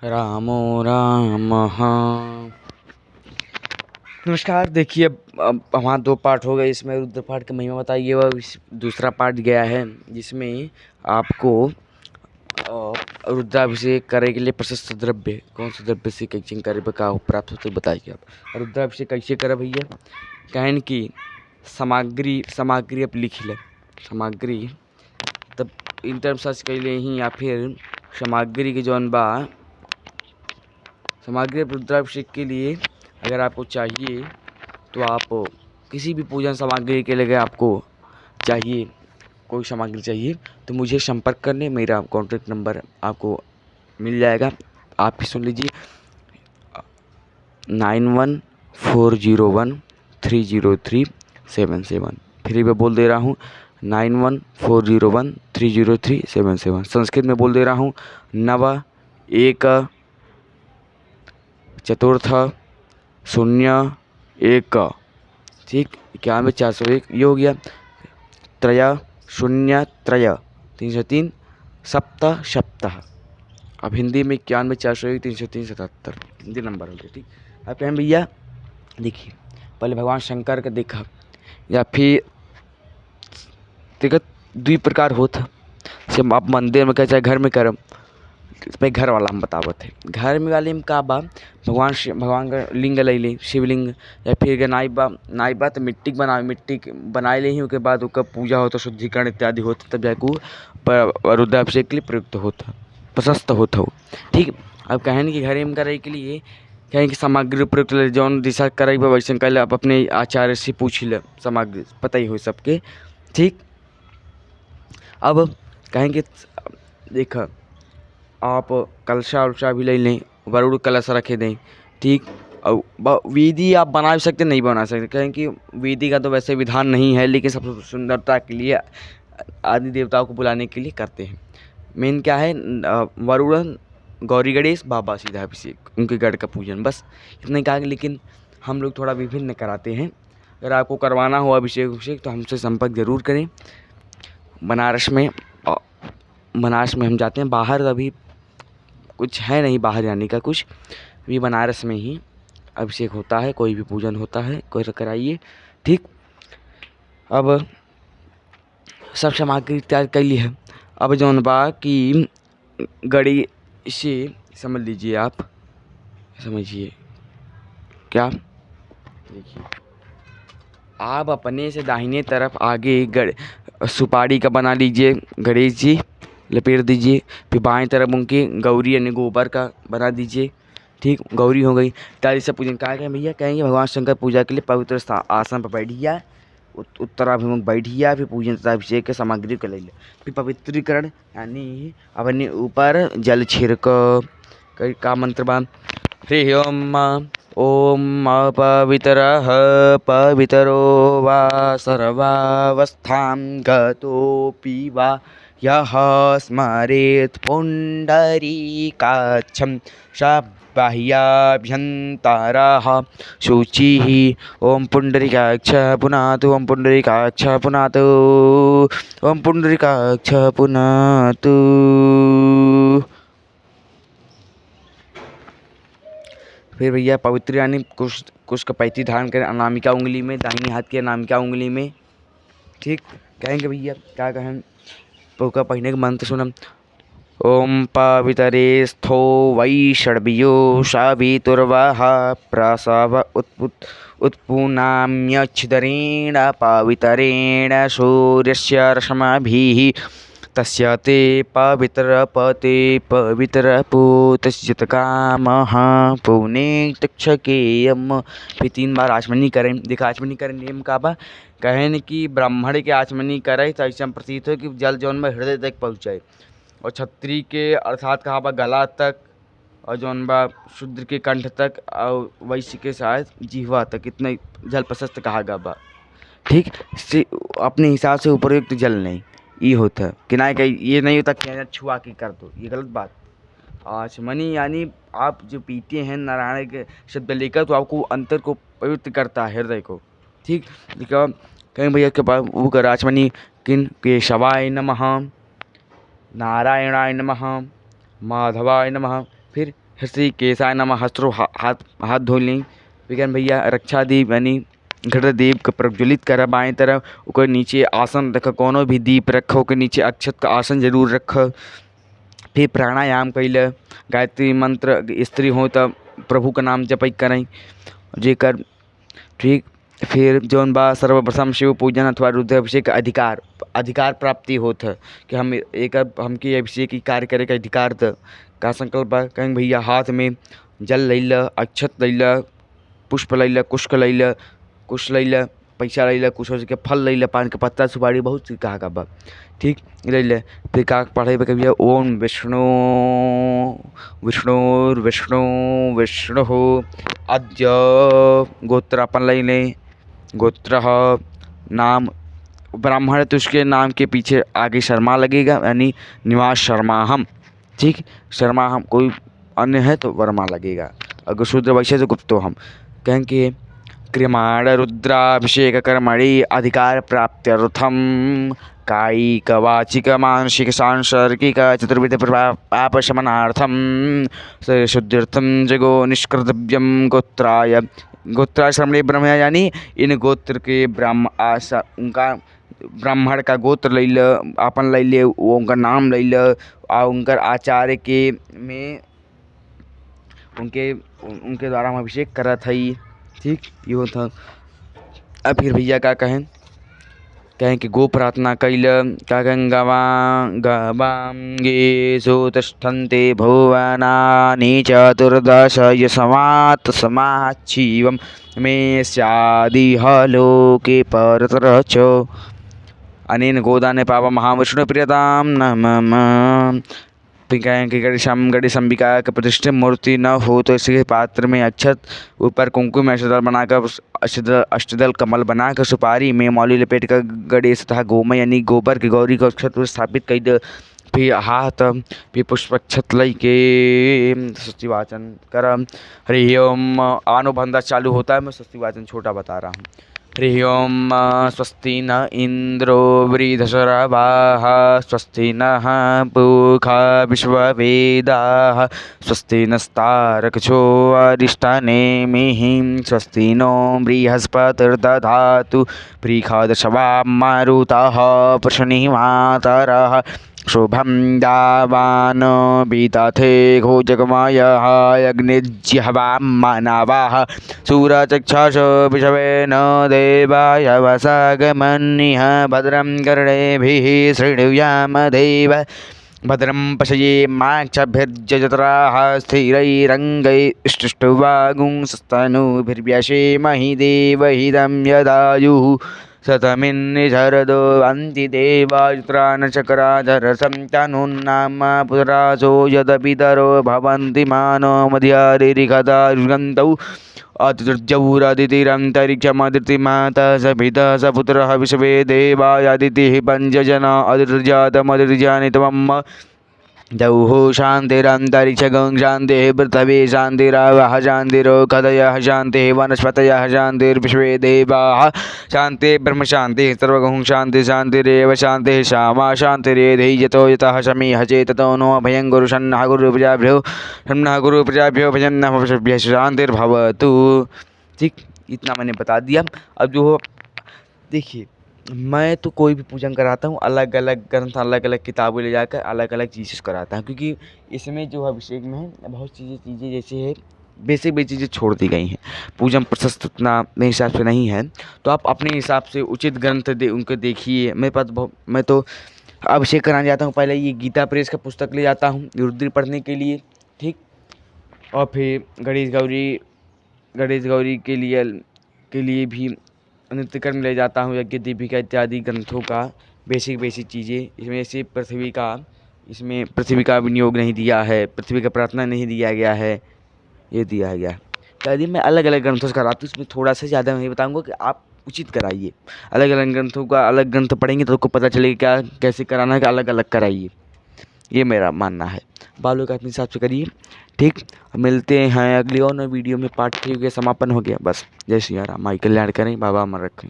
रामो रामः। नमस्कार। देखिए, अब हमारा 2 पार्ट हो गए। इसमें रुद्र पाठ की महिमा बताइए। वह दूसरा पार्ट गया है जिसमें आपको रुद्राभिषेक करे के लिए प्रशस्त द्रव्य, कौन से द्रव्य से कैसे करे का प्राप्त होते बताइए आप। रुद्राभिषेक कैसे करे भैया? कहन की सामग्री आप लिख ले। सामग्री तब इंटर सर्च कर ले ही, या फिर सामग्री के जौन बा सामग्री रुद्राभिषेक के लिए अगर आपको चाहिए तो आप किसी भी पूजन सामग्री के लिए आपको चाहिए, कोई सामग्री चाहिए तो मुझे संपर्क करने, मेरा कॉन्टैक्ट नंबर आपको मिल जाएगा। आप भी सुन लीजिए 9140130377। फिर मैं बोल दे रहा हूँ 9140130377। संस्कृत में बोल दे रहा हूँ नव एक चतुर्थ शून्य एक, ठीक, 91 401 ये हो गया। त्रय शून्य त्रय 303 सप्त सप्ताह। अब हिंदी में 91 401 303 77 हिंदी नंबर हो गया, ठीक। अब कहें भैया देखिए, पहले भगवान शंकर का देखा या फिर देखा 2 प्रकार होता से आप मंदिर में चाहे घर में करम। इसमें घर वाला हम बतावत है। घर में वाले में का बा, भगवान का लिंग ले ली, शिवलिंग, या फिर नाई बा तो मिट्टी बनाए ले ही। उसके बाद उसका पूजा होता, शुद्धिकरण इत्यादि होता, तब जाके रुद्राभिषेक के लिए प्रयुक्त होता, प्रशस्त होता हो, ठीक। अब कहें कि घर में करे के लिए कहें कि सामग्री प्रयुक्त ले जौन दिशा करे वैसे कल आप अपने आचार्य से पूछ ले, सामग्री पता ही हो सबके, ठीक। अब कहेंगे देखा आप कलशा उलशा भी ले लें, वरुण कलश रखे दें, ठीक। और वेदी आप बना भी सकते, नहीं बना सकते, कहें कि वेदी का तो वैसे विधान नहीं है, लेकिन सबसे सुंदरता के लिए आदि देवताओं को बुलाने के लिए करते हैं। मेन क्या है, वरुण, गौरी गणेश, बाबा सीधा अभिषेक, उनके गढ़ का पूजन, बस इतने कहा। लेकिन हम लोग थोड़ा विभिन्न कराते हैं। अगर आपको करवाना हो अभिषेक तो हमसे संपर्क जरूर करें। बनारस में हम जाते हैं। बाहर अभी कुछ है नहीं, बाहर जाने का कुछ भी, बनारस में ही अभिषेक होता है, कोई भी पूजन होता है, कोई कराइए, ठीक। अब सब सामग्री तैयार कर ली है। अब जौन बा कि गड़ी से समझ लीजिए, आप समझिए क्या, देखिए आप अपने से दाहिने तरफ आगे सुपारी का बना लीजिए, गणेश जी लपेट दीजिए। फिर बाएं तरफ उनकी गौरी यानी गोबर का बना दीजिए, ठीक। गौरी हो गई। ताली से पूजन कहा गया भैया, कहेंगे भगवान शंकर पूजा के लिए पवित्र आसन पर बैठिया, उत्तराभिमुख बैठिया, फिर पूजन तथा अभिषेक के सामग्री को ले ले। फिर पवित्रीकरण यानी अपने ऊपर जल छिड़क का मंत्र बांध ओम पवित्रः पवित्रो वा सर्वावस्थां गतोऽपि वा यः स्मरेत् पुण्डरीकाक्षं बाह्याभ्यन्तरः शुचिः। ओम पुण्डरीकाक्ष पुनातु, ओम पुण्डरीकाक्ष पुनातु, ओम पुण्डरीकाक्ष पुनातु। फिर भैया पवित्र यानी कुश का पैती धारण करें अनामिका उंगली में, दाहिनी हाथ की अनामिका उंगली में, ठीक। कहेंगे भैया क्या कहें, पोका पहने का मंत्र सुनम। ओम पवितरे स्थो वै षड्भियो सवितुर्वः प्रसव उत्पुनाम्यच्छिदरेण पवितरेण सूर्यस्य रश्मिभिः तस्य ते पवित्रपते पवित्रपूतस्य कामः पुणे तक्षकेयम। फिर 3 बार आचमनी करें। देखा आचमनी करें नियम का बा, कहें कि ब्राह्मण के आचमनी करे तो ऐसा प्रतीत हो कि जल जौन में हृदय तक पहुँचाए, और क्षत्रिय के अर्थात कहा बा गला तक, और जौन बा शूद्र के कंठ तक, और वैश्य के शायद जिह्वा तक, इतना जल प्रशस्त कहा गा बा, ठीक। अपने हिसाब से उपयुक्त जल नहीं ये होता है कि ना, कहीं ये नहीं होता कि छुआ के कर दो, ये गलत बात। आचमनी यानी आप जो पीते हैं नारायण के शब्द लेकर, तो आपको अंतर को पवित्र करता है, हृदय को, ठीक। देखो कहीं भैया के पास वो कर आचमनी किन केशवाय नमः, नारायणाय नमः, माधवाय नमः, फिर ऋषिकेशाय नमः। हस्तरो हाथ हाथ धो लें। विज्ञान भैया रक्षा दीप यानी घृत दीप का प्रज्वलित कर बाएं तरफ ओकर नीचे आसन रख, कोनो भी दीप रखो ओकर नीचे अक्षत का आसन जरूर रख। फिर प्राणायाम कैल, गायत्री मंत्र स्त्री हो तब प्रभु का नाम जप करें जेकर। ठीक, फिर जौन बा सर्वप्रथम शिव पूजन अथवा रुद्राभिषेक अधिकार अधिकार प्राप्ति होत है कि हम एक हमके अभिषेक की कार्य करे का अधिकार था। का संकल्प बा कहें भैया हाथ में जल लैल, अक्षत लैल, पुष्प लैल, कुश लैल, पैसा लैल, कुछ हो सके फल लैल, पान के पत्ता सुपारी बहुत सी कहा का बा। ठीक, लैल फिर का पढ़े भैया ओम विष्णु विष्णुर्विष्णु विष्णु अद्य गोत्र अपन लई लें। गोत्र नाम ब्राह्मण तो उसके नाम के पीछे आगे शर्मा लगेगा यानी निवास शर्मा हम। ठीक, शर्मा हम, कोई अन्य है तो वर्मा लगेगा, अगर शूद्र वैश्य तो गुप्तो हम। कहें कि क्रियमाण रुद्राभिषेक कर्मणि अधिकार प्राप्त्यर्थम कायिक वाचिक मानसिक सांसर्गिक चतुर्विध पाप शमनार्थम शुद्ध्यर्थम जगो निष्कृतव्यम गोत्राय। गोत्राय श्रमणे ब्रह्म यानी इन गोत्र के उनका ब्राह्मण का गोत्र लैल, अपन लैले, उनका नाम लैल और उनकर आचार्य के में उनके द्वारा हम अभिषेक करत हई। ठीक, यो था। अब फिर भैया का कहें कि गो प्रार्थना कैल, का गवांगे सुतिष्ठन्ते भुवनानि चतुर्दश यस्मात् समाच्छिवं मे स्यादिह लोके परतरः च। अनेन गोदाने पाप महाविष्णु प्रियताम नमः। गणेशंबिका का प्रतिष्ठित मूर्ति न हो तो इसके पात्र में अक्षत, ऊपर कुमकुम अष्टदल बनाकर अष्टदल कमल बनाकर सुपारी में मौली लपेट कर गणेश तथा गोमय यानी गोबर की गौरी को अक्षत पर स्थापित कर दे। फिर हाथ फिर पुष्पक्षत लई के स्वस्ति वाचन कर। हरि ओम अनुबंध चालू होता है, मैं स्वस्ति वाचन छोटा बता रहा हूँ। हरि ओम स्वस्ति न इंद्रो वृधशरवाः स्वस्ति नः पूषा विश्ववेदाः स्वस्ति नस्तार्क्ष्यो अरिष्टनेमिः स्वस्ति नो बृहस्पतिर्दधातु बृहदशवां मारुतः प्रशनिमातरः शुभं दावानो विदधे घोजगमयः अग्निज्यहवां मानवाः सूरचक्षुषो विषवेन देवाय वसागमन्यः भद्रं कर्णेभिः शृणुयाम देव भद्रं पश्येमाक्षभिर्जत्राः स्थिरैरङ्गैस्तुष्टुवागुंसस्तनूभिर्व्यसेमहि देवहितं यदायुः शतमिन्निशरदो अन्ति देवायुत्रानचक्राधर सन्तनुन्नाम पुत्रासो यदपितरो भवन्ति मानो मध्यारिरिखदायुगन्तौ अतिर्जौरदितिरन्तरिक्षमदितिमाता स पिता स पुत्रः विश्वे देवायादितिः पञ्चजना अदिर्जातमदिर्जानि त्वम् जौः शान्तिरन्तरिक्षगं शान्तिः पृथिवी शान्तिरावः शान्तिरोषधयः शान्तिः वनस्पतयः शान्तिर्विश्वे देवाः शान्तिः ब्रह्म शान्तिः सर्वगुं शान्तिः शान्तिरेव शान्तिः श्यामा शान्तिरेधि यतो यतः शमीः चेततो नो भयं गुरु शन्नः गुरु प्रजाभ्यो भजन्नः पशुभ्यः शान्तिर्भवतु। ठीक, इतना मैंने बता दिया। अब जो देखिए, मैं तो कोई भी पूजन कराता हूँ अलग अलग ग्रंथ अलग अलग किताबें ले जाकर अलग अलग चीज़ें कराता हूँ, क्योंकि इसमें जो अभिषेक में है बहुत चीज़ें जैसे है बेसिक चीज़ें छोड़ दी गई हैं। पूजन प्रशस्त उतना मेरे हिसाब से नहीं है, तो आप अपने हिसाब से उचित ग्रंथ उनको देखिए। मेरे पास मैं तो अभिषेक कराने जाता हूँ, पहले ये गीता प्रेस का पुस्तक ले जाता हूँ रुद्र पढ़ने के लिए। ठीक, और फिर गणेश गौरी के लिए भी नित्य कर्म ले जाता हूँ, यज्ञ दीपिका इत्यादि ग्रंथों का बेसिक चीज़ें। इसमें से पृथ्वी का विनियोग नहीं दिया है, पृथ्वी का प्रार्थना नहीं दिया गया है, ये दिया गया। यदि मैं अलग अलग ग्रंथों से कराता हूँ, इसमें थोड़ा सा ज़्यादा मैं बताऊँगा कि आप उचित कराइए। अलग अलग ग्रंथों का अलग ग्रंथ पढ़ेंगे तो आपको पता चलेगा क्या कैसे कराना है, कि अलग अलग कराइए, ये मेरा मानना है। बालों का अपने हिसाब से करिए। ठीक, मिलते हैं अगली और नई वीडियो में। पार्ट 3 का समापन हो गया। बस जय सिया राम, माई कल्याण करें, बाबा अमर रखें।